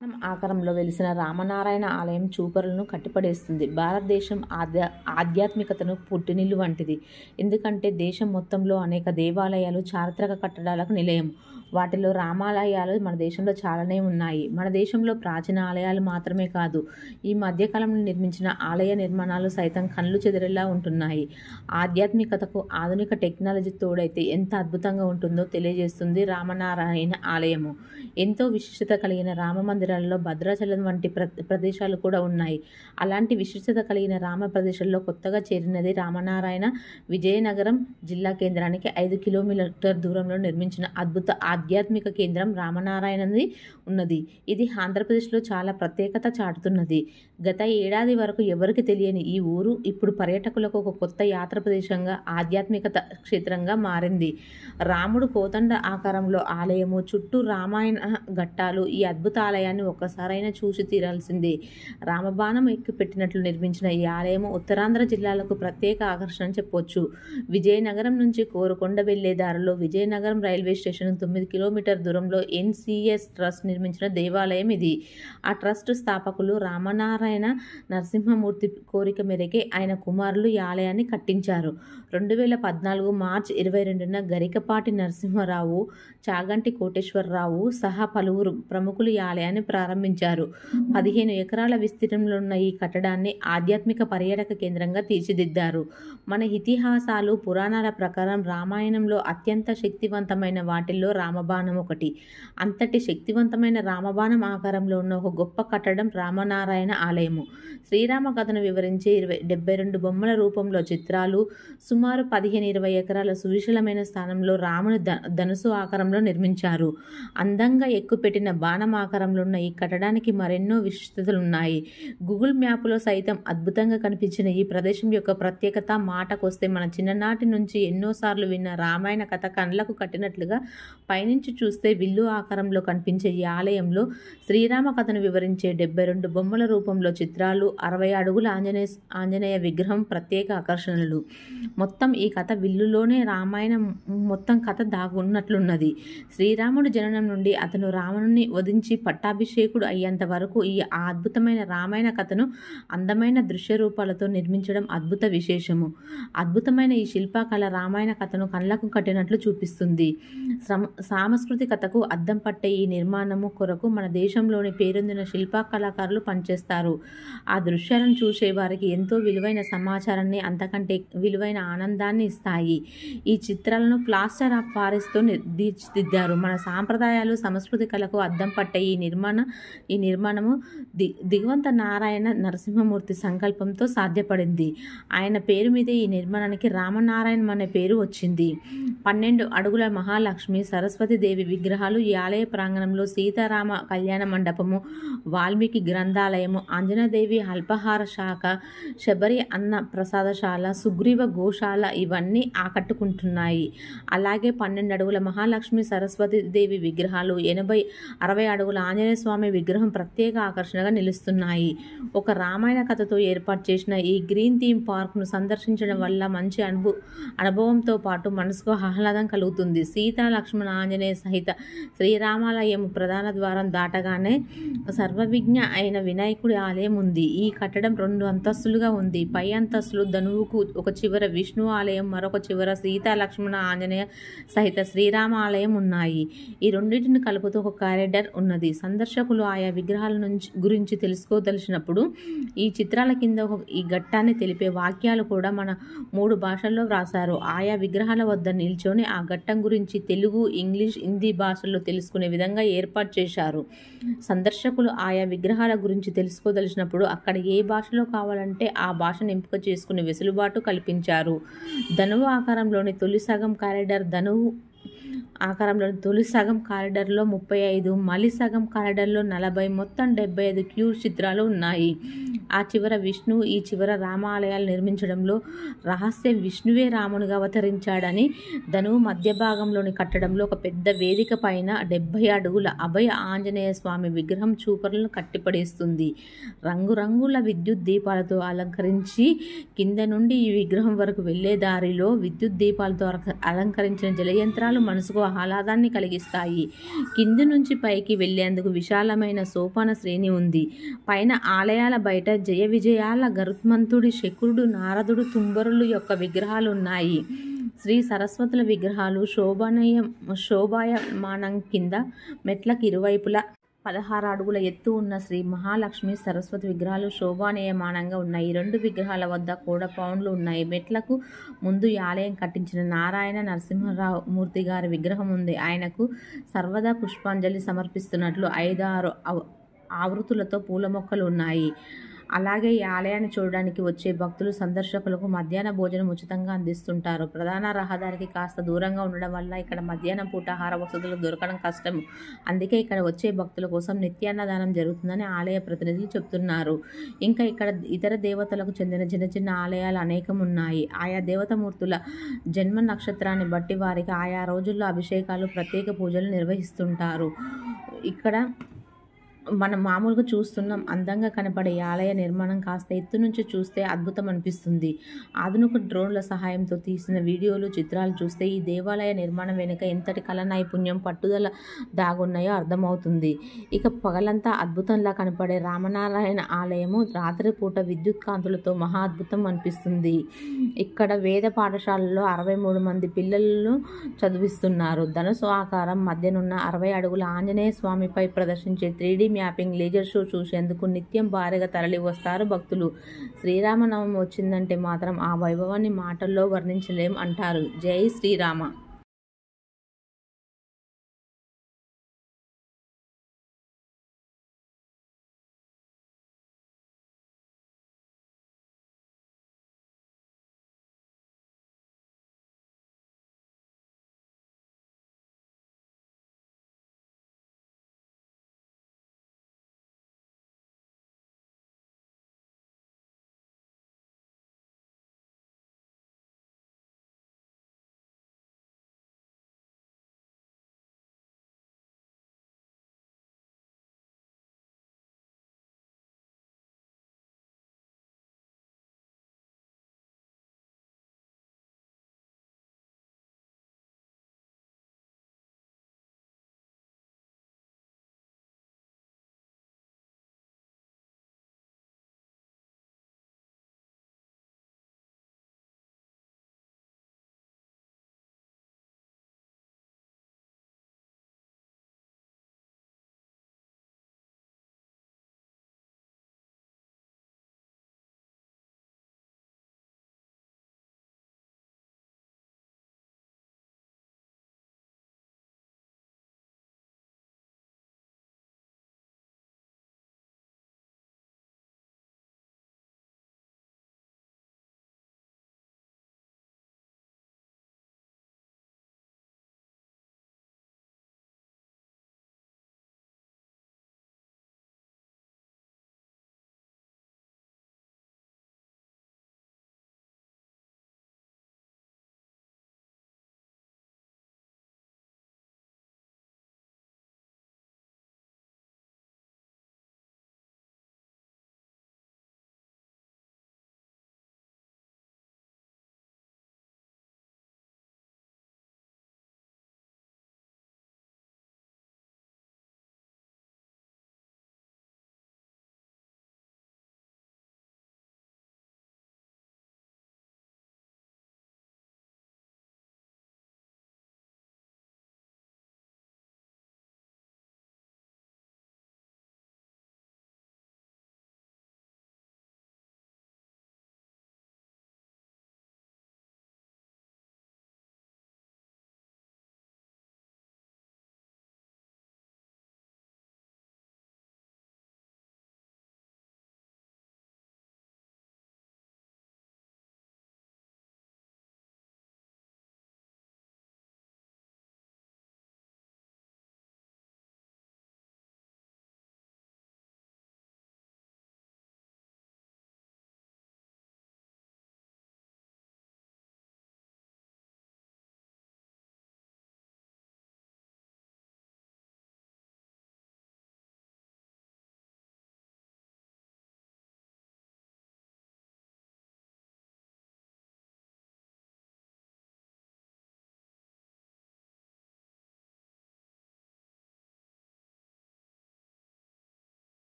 ఆకారంలో వెలిసిన రామనారాయణ ఆలయం చూపరులను కట్టిపడేస్తుంది. భారతదేశం ఆధ్యాత్మికతను పుట్టినిల్లు వంటిది. ఎందుకంటే దేశం మొత్తంలో అనేక దేవాలయాలు, చారిత్రక కట్టడాలకు నిలయం. వాటిలో రామాలయాలు మన దేశంలో చాలానే ఉన్నాయి. మన దేశంలో ప్రాచీన ఆలయాలు మాత్రమే కాదు, ఈ మధ్యకాలంలో నిర్మించిన ఆలయ నిర్మాణాలు సైతం కళ్ళు చెదిరేలా ఉంటున్నాయి. ఆధ్యాత్మికతకు ఆధునిక టెక్నాలజీ తోడైతే ఎంత అద్భుతంగా ఉంటుందో తెలియజేస్తుంది రామనారాయణ ఆలయము. ఎంతో విశిష్టత కలిగిన రామ మందిరాలలో భద్రాచలం వంటి ప్రదేశాలు కూడా ఉన్నాయి. అలాంటి విశిష్టత కలిగిన రామ ప్రదేశాల్లో కొత్తగా చేరినది రామనారాయణ. విజయనగరం జిల్లా కేంద్రానికి 5 కిలోమీటర్ దూరంలో నిర్మించిన అద్భుత ఆధ్యాత్మిక కేంద్రం రామనారాయణది ఉన్నది. ఇది ఆంధ్రప్రదేశ్లో చాలా ప్రత్యేకత చాటుతున్నది. గత ఏడాది వరకు ఎవరికి తెలియని ఈ ఊరు ఇప్పుడు పర్యాటకులకు ఒక కొత్త యాత్ర ప్రదేశంగా, ఆధ్యాత్మికత క్షేత్రంగా మారింది. రాముడు కోదండ ఆకారంలో ఆలయము, చుట్టూ రామాయణ ఘట్టాలు. ఈ అద్భుత ఆలయాన్ని ఒక్కసారైనా చూసి తీరాల్సిందే. రామబాణం ఎక్కుపెట్టినట్లు నిర్మించిన ఈ ఆలయము ఉత్తరాంధ్ర జిల్లాలకు ప్రత్యేక ఆకర్షణ అని చెప్పొచ్చు. విజయనగరం నుంచి కోరుకొండ వెళ్లే దారిలో విజయనగరం రైల్వే స్టేషన్ 9 కిలోమీటర్ దూరంలో ఎన్సిఎస్ ట్రస్ట్ నిర్మించిన దేవాలయం ఇది. ఆ ట్రస్ట్ స్థాపకులు రామనారాయణ నరసింహమూర్తి కోరిక మేరకే ఆయన కుమారులు ఈ ఆలయాన్ని కట్టించారు. 2014 మార్చి 22న గరికపాటి నరసింహరావు, చాగంటి కోటేశ్వరరావు సహా పలువురు ప్రముఖులు ఈ ఆలయాన్ని ప్రారంభించారు. 15 ఎకరాల విస్తీర్ణంలో ఉన్న ఈ కట్టడాన్ని ఆధ్యాత్మిక పర్యాటక కేంద్రంగా తీర్చిదిద్దారు. మన ఇతిహాసాలు, పురాణాల ప్రకారం రామాయణంలో అత్యంత శక్తివంతమైన వాటిల్లో రామబాణం ఒకటి. అంతటి శక్తివంతమైన రామబాణం ఆకారంలో ఉన్న ఒక గొప్ప కట్టడం రామనారాయణ ఆలయము. శ్రీరామ కథను వివరించే 72 బొమ్మల రూపంలో చిత్రాలు, సుమారు 15-20 ఎకరాల సువిశాలమైన స్థానంలో రాముని ధనుసు ఆకారంలో నిర్మించారు. అందంగా ఎక్కుపెట్టిన బాణం ఆకారంలో ఉన్న ఈ కట్టడానికి మరెన్నో విశిష్టతలున్నాయి. గూగుల్ మ్యాప్లో సైతం అద్భుతంగా కనిపించిన ఈ ప్రదేశం యొక్క ప్రత్యేకత మాటకొస్తే, మన చిన్ననాటి నుంచి ఎన్నోసార్లు విన్న రామాయణ కథ కళ్ళకు కట్టినట్లుగా పైనుంచి చూస్తే విల్లు ఆకారంలో కనిపించే ఈ ఆలయంలో శ్రీరామ కథను వివరించే 72 బొమ్మల రూపంలో చిత్రాలు, 60 అడుగుల ఆంజనేయ విగ్రహం ప్రత్యేక ఆకర్షణలు. మొత్తం ఈ కథ విల్లులోనే రామాయణం మొత్తం కథ దాగున్నట్లున్నది. శ్రీరాముడు జననం నుండి అతను రావణుని వధించి పట్టాభిషేకుడు అయ్యేంత వరకు ఈ అద్భుతమైన రామాయణ కథను అందమైన దృశ్య రూపాలతో నిర్మించడం అద్భుత విశేషము. అద్భుతమైన ఈ శిల్పకళ రామాయణ కథను కళ్ళకు కట్టినట్లు చూపిస్తుంది. సాంస్కృతికతకు అద్దం పట్టే ఈ నిర్మాణము కొరకు మన దేశంలోని పేరొందిన శిల్ప కళాకారులు పనిచేస్తారు. ఆ దృశ్యాలను చూసే వారికి ఎంతో విలువైన సమాచారాన్ని, అంతకంటే విలువైన ఆనందాన్ని ఇస్తాయి. ఈ చిత్రాలను ప్లాస్టర్ ఆఫ్ పారిస్తో తీర్చిదిద్దారు. మన సాంప్రదాయాలు, సంస్కృతి కళకు అద్దం పట్టే ఈ నిర్మాణము దిగవంత నారాయణ నరసింహమూర్తి సంకల్పంతో సాధ్యపడింది. ఆయన పేరు మీదే ఈ నిర్మాణానికి రామనారాయణం అనే పేరు వచ్చింది. 12 అడుగుల మహాలక్ష్మి, సరస్వతీదేవి విగ్రహాలు ఈ ఆలయ ప్రాంగణంలో, సీతారామ కళ్యాణ మండపము, వాల్మీకి గ్రంథాలయము, ఆంజనేయదేవి అల్పాహార శాఖ, శబరి అన్న ప్రసాదశాల, సుగ్రీవ గోశాల ఇవన్నీ ఆకట్టుకుంటున్నాయి. అలాగే 12 అడుగుల మహాలక్ష్మి, సరస్వతీదేవి విగ్రహాలు, 60 అడుగుల ఆంజనేయ స్వామి విగ్రహం ప్రత్యేక ఆకర్షణగా నిలుస్తున్నాయి. ఒక రామాయణ కథతో ఏర్పాటు చేసిన ఈ గ్రీన్ థీమ్ పార్క్ను సందర్శించడం వల్ల మంచి అనుభవంతో పాటు మనసుకు ఆహ్లాదం కలుగుతుంది. సీతా లక్ష్మణ ఆంజనేయ సహిత శ్రీరామాలయం ప్రధాన ద్వారం దాటగానే సర్వవిజ్ఞ అయిన వినాయకుడి ఆలయం ఉంది. ఈ కట్టడం 2 అంతస్తులుగా ఉంది. పై అంతస్తులు ధనువుకు ఒక చివర విష్ణు ఆలయం, మరొక చివర సీతా లక్ష్మణ ఆంజనేయ సహిత శ్రీరామ ఆలయం ఉన్నాయి. ఈ రెండింటిని కలుపుతూ ఒక కారిడార్ ఉన్నది. సందర్శకులు ఆయా విగ్రహాల గురించి తెలుసుకోదలిచినప్పుడు ఈ చిత్రాల కింద ఈ ఘట్టాన్ని తెలిపే వాక్యాలు కూడా మన 3 భాషల్లో వ్రాసారు. ఆయా విగ్రహాల వద్ద నిల్చొని ఆ ఘట్టం గురించి తెలుగు, ఇంగ్లీష్, హిందీ భాషల్లో తెలుసుకునే విధంగా ఏర్పాటు చేశారు. సందర్శకులు ఆయా విగ్రహాల గురించి తెలుసుకోదలిచినప్పుడు అక్కడ ఏ భాషలో కావాలంటే ఆ భాషను ఎంపిక చేసుకునే వెసులుబాటు కల్పించారు. ధనువు ఆకారంలోని తొలి సగం కారిడార్లో 35, మలి సగం కారిడార్లో 40, మొత్తం 75 క్యూ చిత్రాలు ఉన్నాయి. ఆ చివర విష్ణు, ఈ చివర రామాలయాలు నిర్మించడంలో రహస్యం విష్ణువే రామునిగా అవతరించాడని, ధనువు మధ్య భాగంలోని కట్టడంలో ఒక పెద్ద వేదిక పైన 70 అడుగుల అభయ ఆంజనేయ స్వామి విగ్రహం చూపరులను కట్టిపడేస్తుంది. రంగురంగుల విద్యుత్ దీపాలతో అలంకరించి కింద నుండి ఈ విగ్రహం వరకు వెళ్లే దారిలో విద్యుత్ దీపాలతో అలంకరించిన జలయంత్రాలు మనసుకు ఆహ్లాదాన్ని కలిగిస్తాయి. కింది నుంచి పైకి వెళ్లేందుకు విశాలమైన సోపాన శ్రేణి ఉంది. పైన ఆలయాల బయట జయ విజయాల గరుత్మంతుడి, శకురుడు, నారదుడు, తుంబరులు యొక్క విగ్రహాలు ఉన్నాయి. శ్రీ సరస్వతుల విగ్రహాలు శోభాయమానం కింద మెట్లకు ఇరువైపులా 16 అడుగుల ఎత్తు ఉన్న శ్రీ మహాలక్ష్మి, సరస్వతి విగ్రహాలు శోభాయమానంగా ఉన్నాయి. 2 విగ్రహాల వద్ద కూడా పౌండ్లు ఉన్నాయి. మెట్లకు ముందు ఈ ఆలయం కట్టించిన నారాయణ నరసింహరావు మూర్తి గారి విగ్రహం ఉంది. ఆయనకు సర్వదా పుష్పాంజలి సమర్పిస్తున్నట్లు 5-6 ఆవృతులతో పూల మొక్కలు ఉన్నాయి. అలాగే ఈ ఆలయాన్ని చూడడానికి వచ్చే భక్తులు, సందర్శకులకు మధ్యాహ్న భోజనం ఉచితంగా అందిస్తుంటారు. ప్రధాన రహదారికి కాస్త దూరంగా ఉండడం వల్ల ఇక్కడ మధ్యాహ్నం పూట ఆహార వసతులు దొరకడం కష్టం. అందుకే ఇక్కడ వచ్చే భక్తుల కోసం నిత్యాన్నదానం జరుగుతుందని ఆలయ ప్రతినిధులు చెబుతున్నారు. ఇంకా ఇక్కడ ఇతర దేవతలకు చెందిన చిన్న చిన్న ఆలయాలు అనేకం ఉన్నాయి. ఆయా దేవతామూర్తుల జన్మ నక్షత్రాన్ని బట్టి వారికి ఆయా రోజుల్లో అభిషేకాలు, ప్రత్యేక పూజలు నిర్వహిస్తుంటారు. ఇక్కడ మనం మామూలుగా చూస్తున్నాం. అందంగా కనపడే ఈ ఆలయ నిర్మాణం కాస్త ఎత్తు నుంచి చూస్తే అద్భుతం అనిపిస్తుంది. ఆధునిక డ్రోన్ల సహాయంతో తీసిన వీడియోలు, చిత్రాలు చూస్తే ఈ దేవాలయ నిర్మాణం వెనుక ఎంతటి కళ నైపుణ్యం, పట్టుదల దాగున్నాయో అర్థమవుతుంది. ఇక పగలంతా అద్భుతంలా కనపడే రామనారాయణ ఆలయము రాత్రిపూట విద్యుత్ కాంతులతో మహా అద్భుతం అనిపిస్తుంది. ఇక్కడ వేద పాఠశాలలో 63 మంది పిల్లలను చదివిస్తున్నారు. ధనుసు ఆకారం మధ్యనున్న 60 అడుగుల ఆంజనేయ స్వామిపై ప్రదర్శించే 3D మ్యాపింగ్ లేజర్ షో చూసేందుకు నిత్యం భారీగా తరలి వస్తారు భక్తులు. శ్రీరామనవమి వచ్చిందంటే మాత్రం ఆ వైభవాన్ని మాటల్లో వర్ణించలేం అంటారు. జై శ్రీరామ.